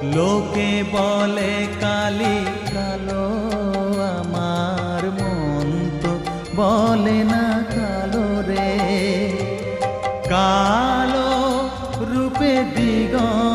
লোকে বলে কালি কালো, আমার মন তো বলে না কালো রে। কালো রূপে দিগন্ত